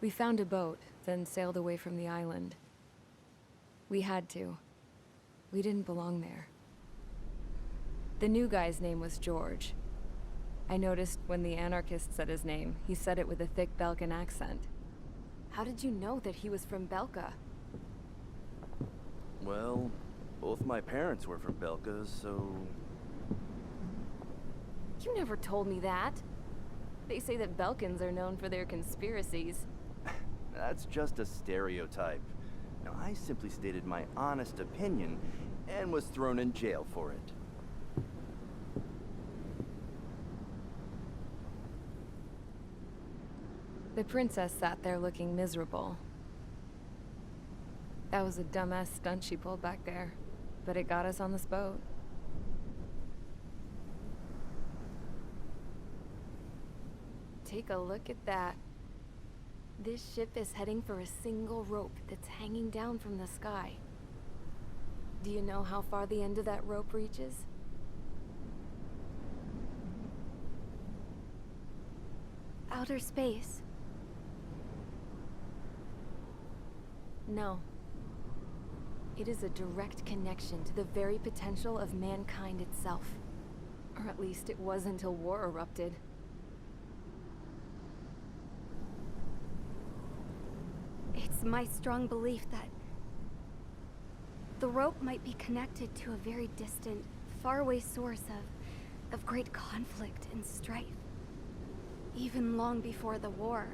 We found a boat, then sailed away from the island. We had to. We didn't belong there. The new guy's name was George. I noticed when the anarchist said his name, he said it with a thick Belkan accent. How did you know that he was from Belka? Well, both my parents were from Belka, so... You never told me that. They say that Belkans are known for their conspiracies. That's just a stereotype. Now, I simply stated my honest opinion and was thrown in jail for it. The princess sat there looking miserable. That was a dumbass stunt she pulled back there, but it got us on this boat. Take a look at that. This ship is heading for a single rope that's hanging down from the sky. Do you know how far the end of that rope reaches? Outer space. No. It is a direct connection to the very potential of mankind itself. Or at least it was until war erupted. It's my strong belief that the rope might be connected to a very distant, faraway source of great conflict and strife. Even long before the war,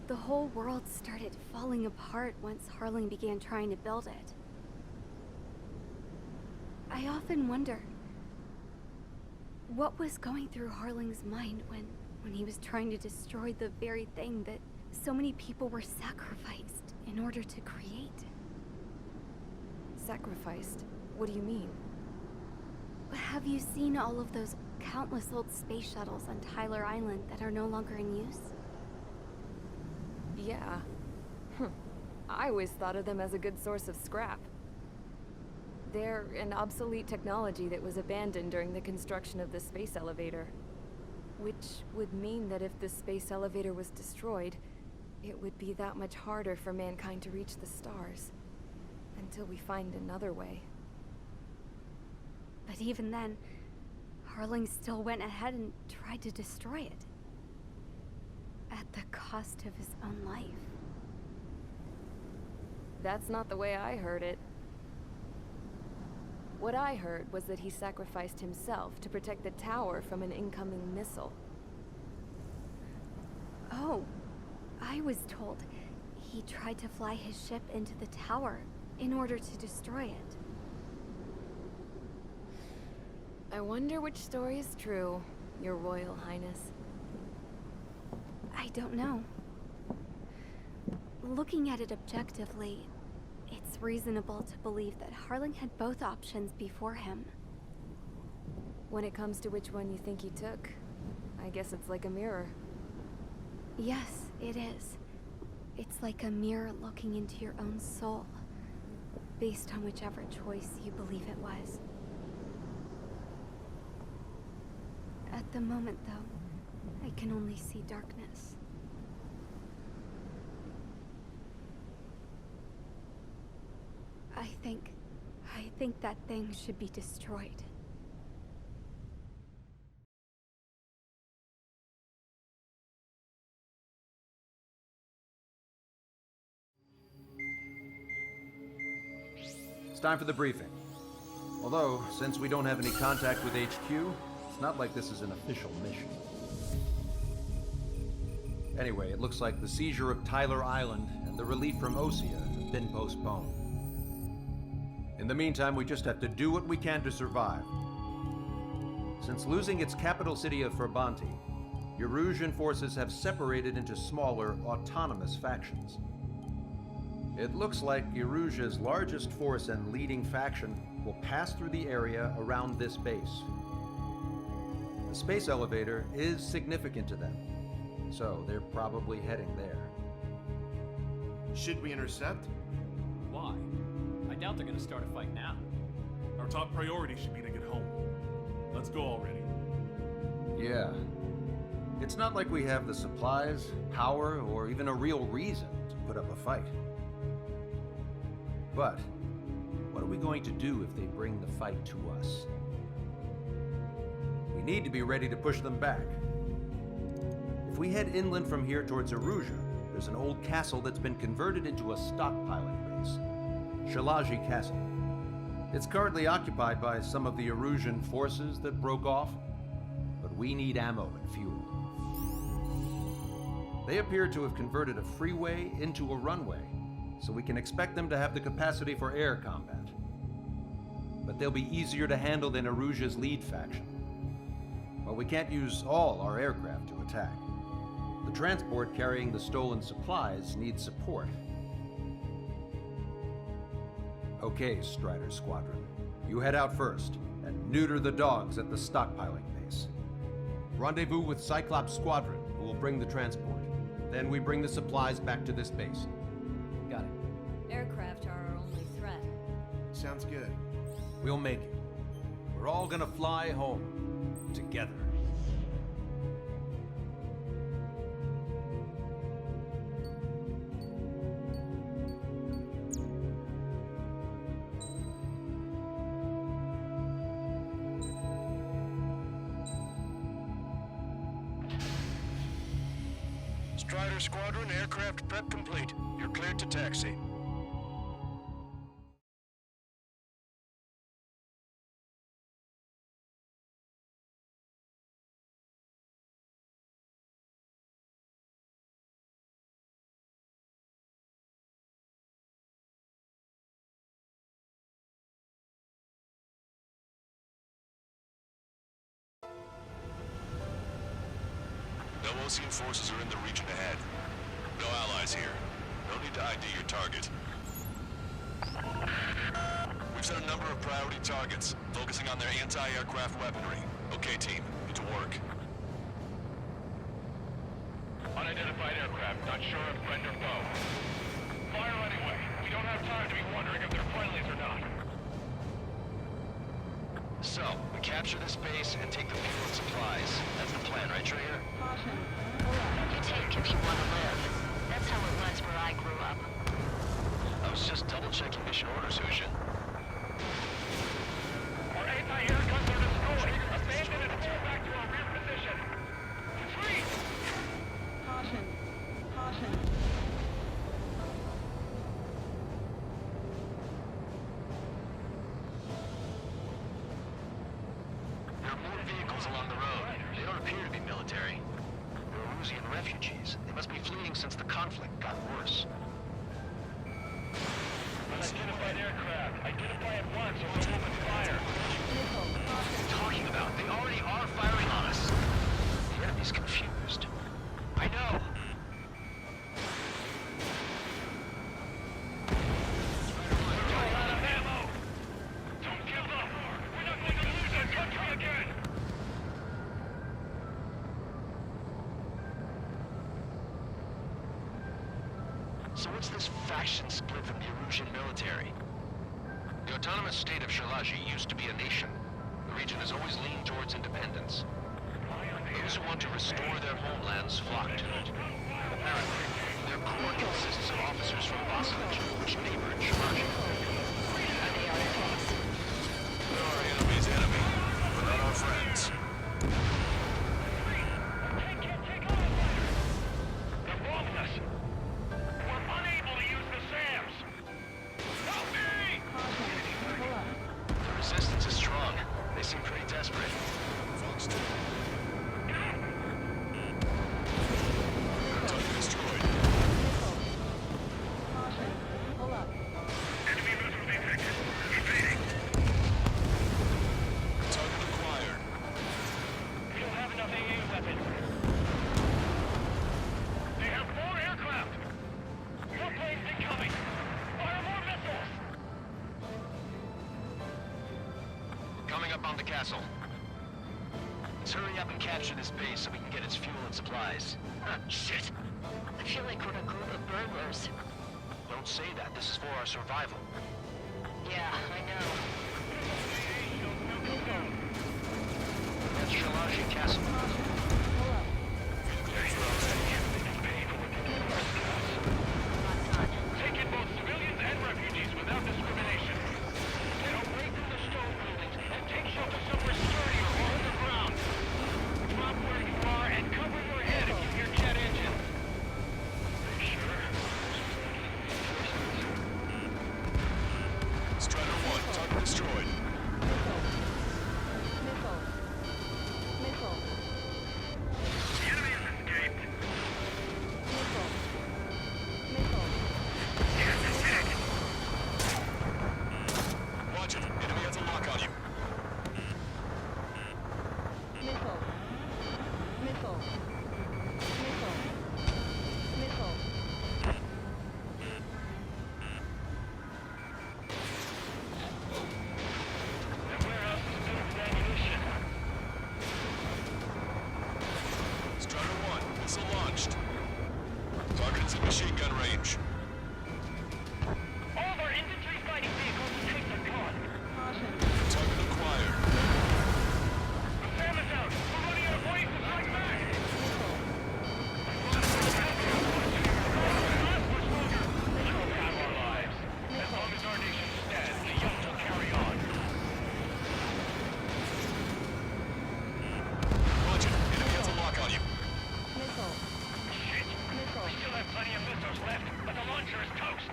the whole world started falling apart once Harling began trying to build it. I often wonder what was going through Harling's mind when he was trying to destroy the very thing that so many people were sacrificed in order to create. Sacrificed? What do you mean? Have you seen all of those countless old space shuttles on Tyler Island that are no longer in use? Yeah. I always thought of them as a good source of scrap. They're an obsolete technology that was abandoned during the construction of the space elevator. Which would mean that if the space elevator was destroyed, it would be that much harder for mankind to reach the stars. Until we find another way. But even then, Harling still went ahead and tried to destroy it. At the cost of his own life. That's not the way I heard it. What I heard was that he sacrificed himself to protect the tower from an incoming missile. Oh, I was told he tried to fly his ship into the tower in order to destroy it. I wonder which story is true, Your Royal Highness. I don't know. Looking at it objectively, it's reasonable to believe that Harling had both options before him. When it comes to which one you think he took, I guess it's like a mirror. Yes, it is. It's like a mirror looking into your own soul, based on whichever choice you believe it was. At the moment, though, I can only see darkness. I think that thing should be destroyed. It's time for the briefing. Although, since we don't have any contact with HQ, it's not like this is an official mission. Anyway, it looks like the seizure of Tyler Island and the relief from Osea have been postponed. In the meantime, we just have to do what we can to survive. Since losing its capital city of Ferbanti, Erusian forces have separated into smaller, autonomous factions. It looks like Erusia's largest force and leading faction will pass through the area around this base. The space elevator is significant to them, so they're probably heading there. Should we intercept? Why? I doubt they're gonna start a fight now. Our top priority should be to get home. Let's go already. Yeah. It's not like we have the supplies, power, or even a real reason to put up a fight. But what are we going to do if they bring the fight to us? We need to be ready to push them back. If we head inland from here towards Aruja, there's an old castle that's been converted into a stockpiling base. Shalaji Castle. It's currently occupied by some of the Arusian forces that broke off, but we need ammo and fuel. They appear to have converted a freeway into a runway, so we can expect them to have the capacity for air combat. But they'll be easier to handle than Aruja's lead faction. But we can't use all our aircraft to attack. The transport carrying the stolen supplies needs support. Okay, Strider Squadron. You head out first and neuter the dogs at the stockpiling base. Rendezvous with Cyclops Squadron, who will bring the transport. Then we bring the supplies back to this base. Got it. Aircraft are our only threat. Sounds good. We'll make it. We're all gonna fly home. Together. Strider Squadron, aircraft prep complete. You're cleared to taxi. No Osean forces are in the region ahead. No allies here. No need to ID your target. We've set a number of priority targets, focusing on their anti-aircraft weaponry. Okay, team. Get to work. Unidentified aircraft, not sure if friend or foe. Fire anyway. We don't have time to be wondering if they're friendlies or not. So, we capture this base and take the fuel and supplies. That's the plan, right, Traeger? You take if you want to live. That's how it was where I grew up. I was just double-checking mission orders, Hushin. Our anti-air guns are destroyed. Abandon and fall back to our rear position. Retreat! There are more vehicles along the road. They don't appear to be military. They're Arusian refugees. They must be fleeing since the conflict got worse. Unidentified aircraft. Identify at once or they'll open fire. What are you talking about? They already are firing on us. The enemy's confused. I know. We're out of ammo. Don't give up. We're not going to lose our country again. So what's this faction split from the Arusian military? The autonomous state of Shalaji used to be a nation. The region has always leaned towards independence. Those who want to restore their homelands flock to it. Apparently, their core consists of officers from Bosnich, which neighbor Shalaji. Are they our enemies? They're our enemy's enemy, but not our friends. They're bombing us. We're unable to use the SAMs. Help me! The resistance is strong. They seem pretty desperate. Fox 2. Target destroyed. Enemy missile detected. Evading. Target acquired. We don't have enough AA weapons. They have more aircraft. More planes incoming. Fire more missiles. Coming up on the castle. Let's hurry up and capture this base so we can get its fuel and supplies. Shit! I feel like we're a group of burglars. Don't say that. This is for our survival. Yeah, I know. That's Shalaji Castle. machine gun range. All of our infantry fighting vehicles and tanks are gone. Target acquired. Sam is out. We're running out of ways to fight back. Our lives. As long as our nation stands, the young will carry on. Roger. Enemy has a lock on you. Shit. We still have plenty of missiles left, but the launcher is toast.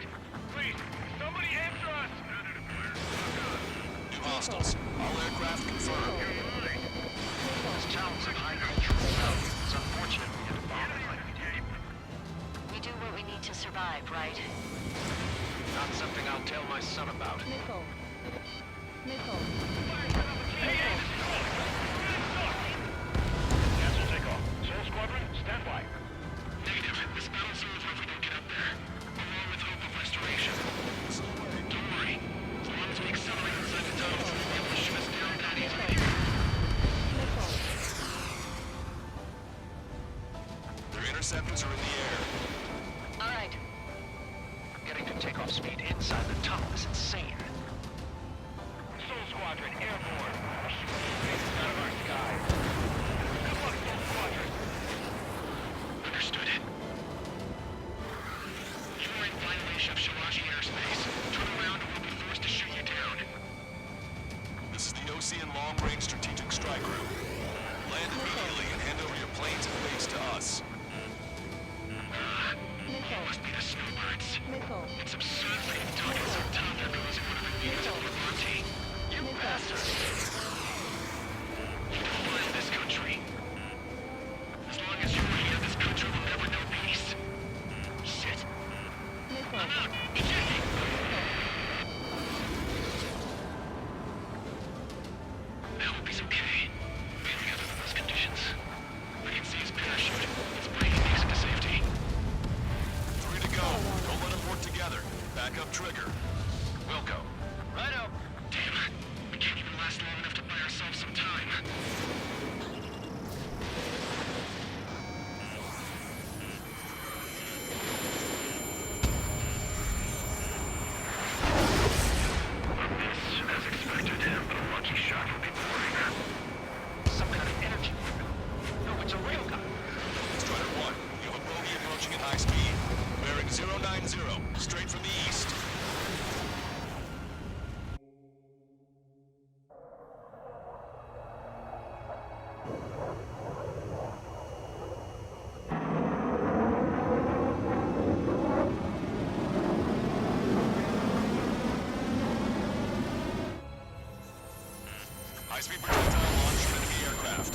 Please, somebody answer us. New hostiles. All aircraft confirmed. This town's of high cultural wealth. It's unfortunate we had to bomb it like we did. We do what we need to survive, right? Not something I'll tell my son about. Cancel takeoff. Soul Squadron, stand by. Negative. This battle's over if we don't get up there. Along with hope of restoration. Don't worry. As long as we accelerate inside the tunnels, we'll be able to shoot us down that easily. Their interceptors are in the air. All right. Getting to takeoff speed inside the tunnel is insane. Soul Squadron, airborne. Keep the out of our skies. Good luck, Soul Squadron. Understood. You are in violation of Shiraji airspace. Turn around or we'll be forced to shoot you down. This is the Ocean Long-Range Strategic Strike Group. Land immediately and hand over your planes and base to us. You must be the snowbirds. It's absurd for you to talk in so tough after losing one of the leaders of Levante. You bastards! You defile this country. As long as you're here, this country will never know peace. Shit. I'm out! Ejecting! I hope he's okay. Failing under those conditions. I can see his parachute. It's breaking exit to safety. 3 to go. Don't let them work together. Back up trigger. Wilco. Righto. Damn. We can't even last long enough to buy ourselves some time. As expected, but a lucky shot will be boring. Some kind of energy. No, it's a railgun. Strider 1, you have a bogey approaching at high speed. Bearing 090, straight from the east. High-speed projectile launch from enemy aircraft.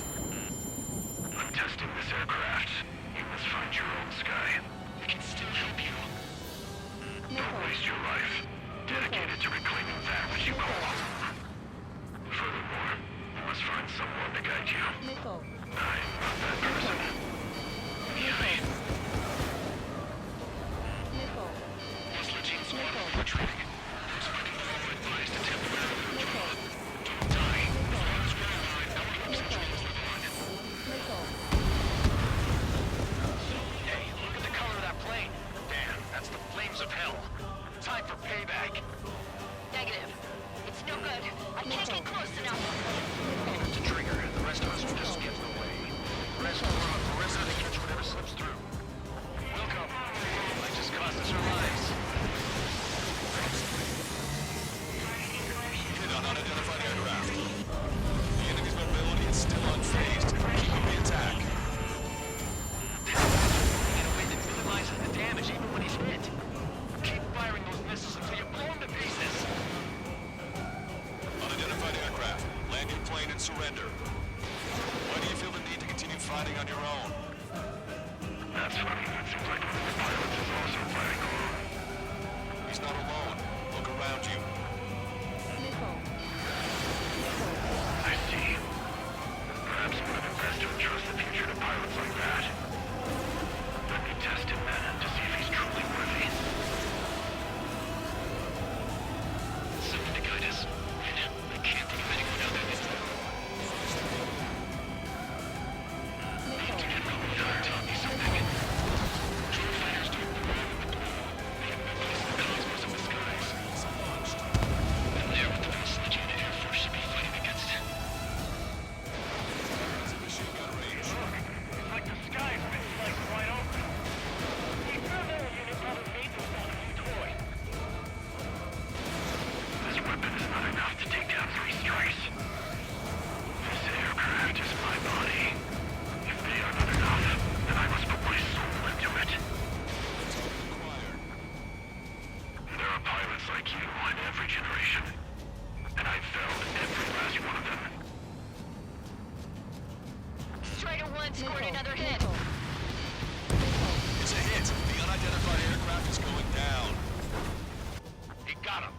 I'm testing this aircraft. You must find your own sky. I can still help you. Don't waste your life. Dedicated to reclaiming that which you call home. Furthermore, you must find someone to guide you. I'm not that person. Yummy. Muscle squad for training. Those fucking all advised to temporarily withdraw. Don't die. As long as we're alive, our hopes and dreams live on. Hey, look at the color of that plane. Damn, that's the flames of hell. Time for payback. Negative. It's no good. I can't get close enough. Leave it to trigger. The rest of us will just get in the way. The rest will run a Marissa to catch whatever slips through. Welcome. Might just cost us our lives. Hit on unidentified aircraft. The enemy's mobility is still unfazed. Keep up the attack. In a way that minimizes the damage even when he's hit. Keep firing those missiles until you blow him to pieces. Unidentified aircraft. Land your plane and surrender. Why do you feel the need to continue fighting on your own? That's funny. It seems like one of the pilots is also fighting alone. He's not alone. Look around you. I see. Perhaps it would have been best to entrust the future to pilots like that. Let me test him then to see if he's truly worthy. Something to guide us. I can't think of anyone other than you. Lieutenant Robert taught me something. True Talent scored another hit. It's a hit. The unidentified aircraft is going down. He got him.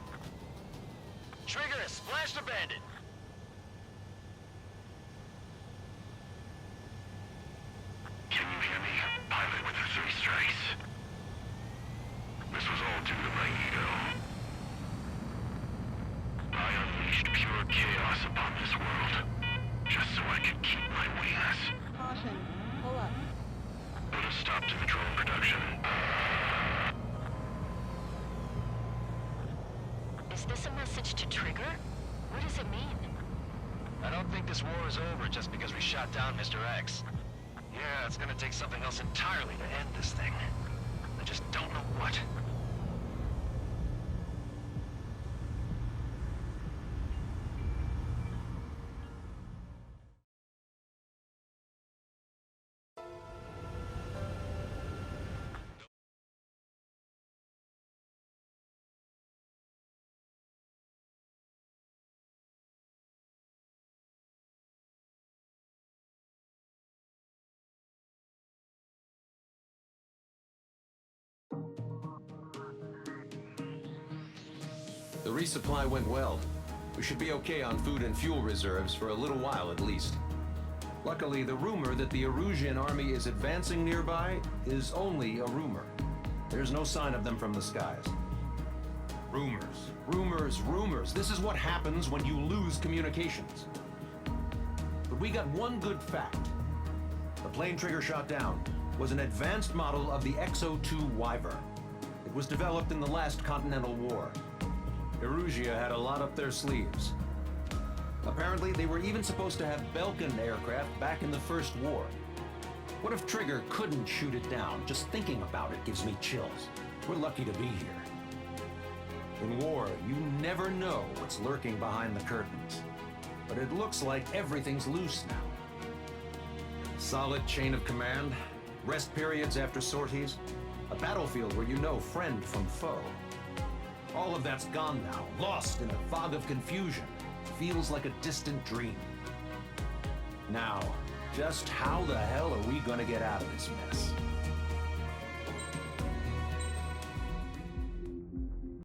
Trigger has splashed a bandit. Can you hear me? Pilot with the 3 strikes. This was all due to my ego. I unleashed pure chaos upon this world, just so I could keep my wings. Caution. Pull up. Put a stop to the drone production. Is this a message to Trigger? What does it mean? I don't think this war is over just because we shot down Mr. X. Yeah, it's gonna take something else entirely to end this thing. I just don't know what. The resupply went well. We should be okay on food and fuel reserves for a little while at least. Luckily, the rumor that the Erusian army is advancing nearby is only a rumor. There's no sign of them from the skies. Rumors, rumors, rumors. This is what happens when you lose communications. But we got one good fact. The plane Trigger shot down was an advanced model of the XO-2 Wyvern. It was developed in the last Continental War. Erusia had a lot up their sleeves. Apparently, they were even supposed to have Belkin aircraft back in the First War. What if Trigger couldn't shoot it down? Just thinking about it gives me chills. We're lucky to be here. In war, you never know what's lurking behind the curtains. But it looks like everything's loose now. Solid chain of command, rest periods after sorties, a battlefield where you know friend from foe. All of that's gone now, lost in a fog of confusion. Feels like a distant dream. Now, just how the hell are we gonna get out of this mess?